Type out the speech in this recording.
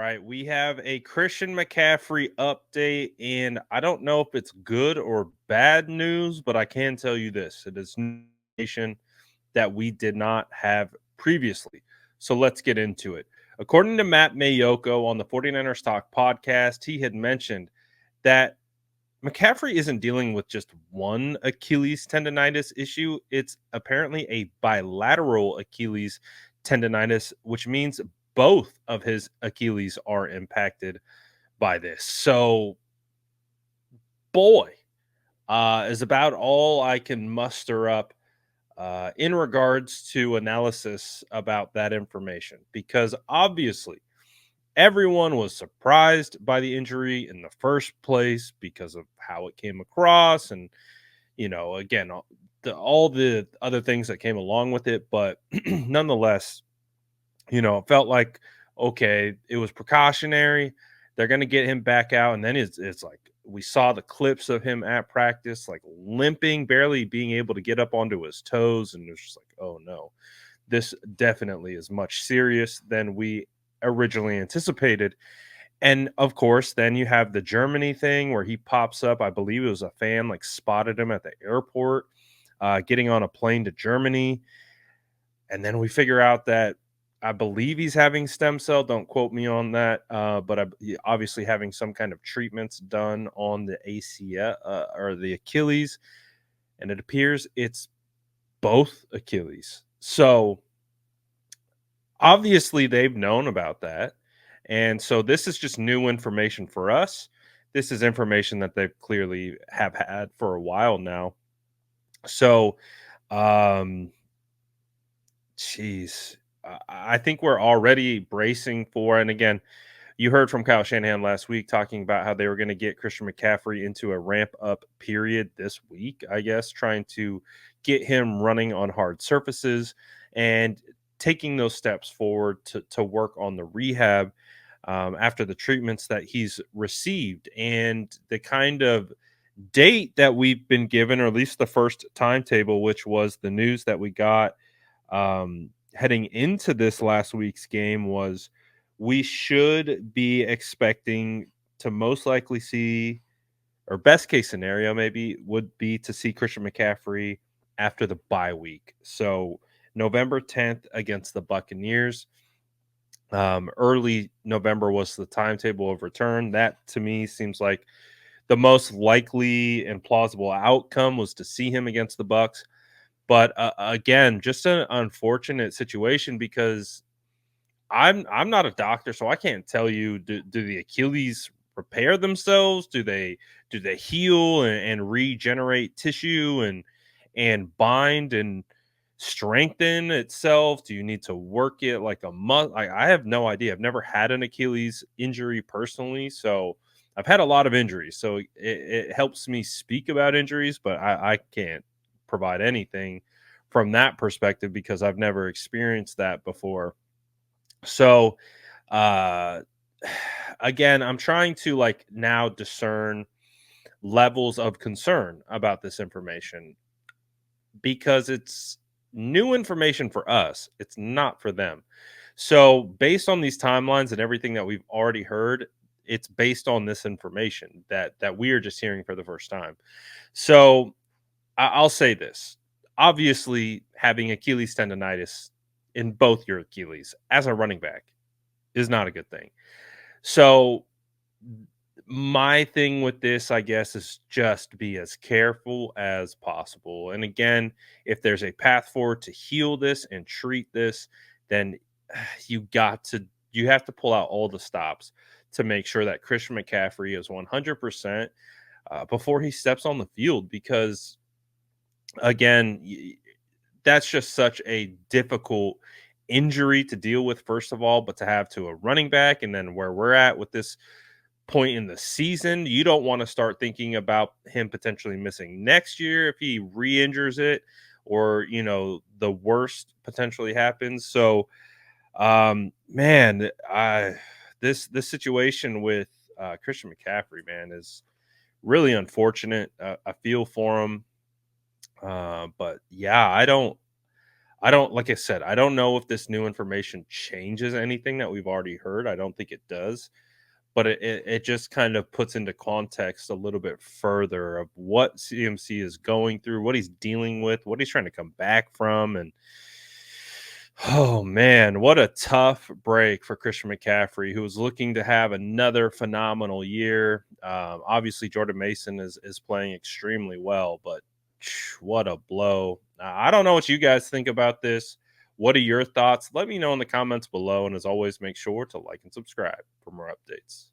right, we have a Christian McCaffrey update, and I don't know if it's good or bad news, but I can tell you this: it is information that we did not have previously. So let's get into it. According to Matt Mayoko on the 49ers Talk podcast, he had mentioned that McCaffrey isn't dealing with just one Achilles tendonitis issue. It's apparently a bilateral Achilles tendonitis, which means both of his Achilles are impacted by this. So, boy, is about all I can muster up in regards to analysis about that information, because obviously everyone was surprised by the injury in the first place because of how it came across and again, all the other things that came along with it. But nonetheless, it felt like, okay, it was precautionary. They're going to get him back out. And then it's like we saw the clips of him at practice, like limping, barely being able to get up onto his toes. And it was just like, oh no, this definitely is much serious than we originally anticipated. And of course, then you have the Germany thing where he pops up. I believe it was a fan like spotted him at the airport, getting on a plane to Germany. And then we figure out that I believe he's having stem cell. Don't quote me on that. Obviously having some kind of treatments done on the ACL or the Achilles. And it appears it's both Achilles. So obviously they've known about that. And so this is just new information for us. This is information that they've clearly have had for a while now. So, um, geez, I think we're already bracing for. And again, you heard from Kyle Shanahan last week talking about how they were going to get Christian McCaffrey into a ramp up period this week, I guess, trying to get him running on hard surfaces and taking those steps forward to work on the rehab after the treatments that he's received. And the kind of date that we've been given, or at least the first timetable, which was the news that we got heading into this last week's game, was we should be expecting to most likely see, or best case scenario maybe would be to see Christian McCaffrey after the bye week. So November 10th against the Buccaneers. Early November was the timetable of return. That to me seems like the most likely and plausible outcome was to see him against the Bucks. But again, just an unfortunate situation because I'm not a doctor, so I can't tell you, do the Achilles repair themselves? Do they heal and regenerate tissue and bind and strengthen itself? Do you need to work it like a month? I have no idea. I've never had an Achilles injury personally, so I've had a lot of injuries. So it helps me speak about injuries, but I can't provide anything from that perspective because I've never experienced that before. So, uh, again, I'm trying to like now discern levels of concern about this information because it's new information for us. It's not for them. So, based on these timelines and everything that we've already heard, it's based on this information that we are just hearing for the first time. So, I'll say this. Obviously, having Achilles tendonitis in both your Achilles as a running back is not a good thing. So my thing with this, I guess, is just be as careful as possible. And again, if there's a path forward to heal this and treat this, then you have to pull out all the stops to make sure that Christian McCaffrey is 100% before he steps on the field. Because again, that's just such a difficult injury to deal with, first of all, but to have to a running back, and then where we're at with this point in the season, you don't want to start thinking about him potentially missing next year if he re-injures it, or the worst potentially happens. So man, I this situation with Christian McCaffrey, man, is really unfortunate. I feel for him, but yeah, I don't like I said, I don't know if this new information changes anything that we've already heard. I don't think it does, but it just kind of puts into context a little bit further of what CMC is going through, what he's dealing with, what he's trying to come back from, and oh man, what a tough break for Christian McCaffrey, who was looking to have another phenomenal year. Obviously, Jordan Mason is playing extremely well, but what a blow! I don't know what you guys think about this. What are your thoughts? Let me know in the comments below, and as always, make sure to like and subscribe for more updates.